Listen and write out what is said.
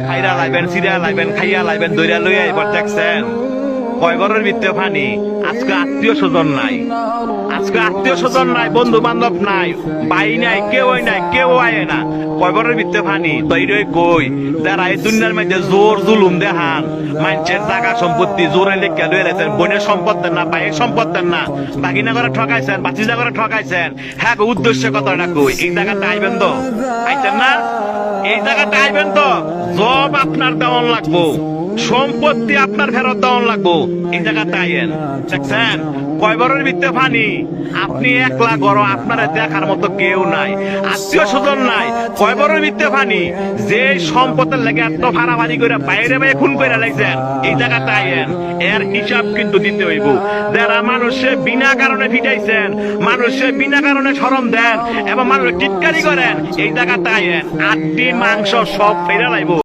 খাইরা লাইবেন, সিরা লাইবেন, খাইয়া লাইবেন, দইরা লইয়া এবার দেখছেন কয় ঘরের ভিতরে পানি। আজকে আত্মীয় স্বজন নাই, আজকে আত্মীয় স্বজন নাই, বন্ধু বান্ধব নাই, ভাই নাই, কেউই নাই, কেউ আয় না। কয় ঘরের ভিতরে পানি। তৈরি কই যারা এই দুনিয়ার মধ্যে জোর জুলুম দেখান, মানুষের জায়গা সম্পত্তি জোরে লেখা লয়ে রেছেন, বোনের সম্পদ দেন না, ভাইয়ের সম্পদ দেন না, বাগিনা করে ঠকাইছেন, বাচিজা করে ঠকাইছেন। হ্যাঁ, উদ্দেশ্য কথাটা কই, এই জায়গাটা আইবেন তো? আইতেন না? এই জায়গাটা আইবেন তো? জব আপনার দেওয়ান লাগবো, সম্পত্তি আপনার ফেরত দেওয়ান লাগবো। এই জায়গাটা আইয়েন। দেখছেন কয় বড়ের ভিতরে পানি। আপনি একলা গড়, আপনার দেখার মতো কেউ নাই, আত্মীয় স্বজন নাই। কয় বড়ের ভিতরে পানি। যে সম্পদের লেগে এত ভাড়াভাড়ি করে বাইরে বাইরে খুন করে লাগছেন, এই জায়গাটা আইয়েন। এর হিসাব কিন্তু দিতে হইব। যারা মানুষে বিনা কারণে ফিটাইছেন, মানুষে বিনা কারণে শরম দেন এবং মানুষ টিটকারি করেন, এই জায়গাটা আইয়েন। আটটি মাংস সব ফেরে লাইব।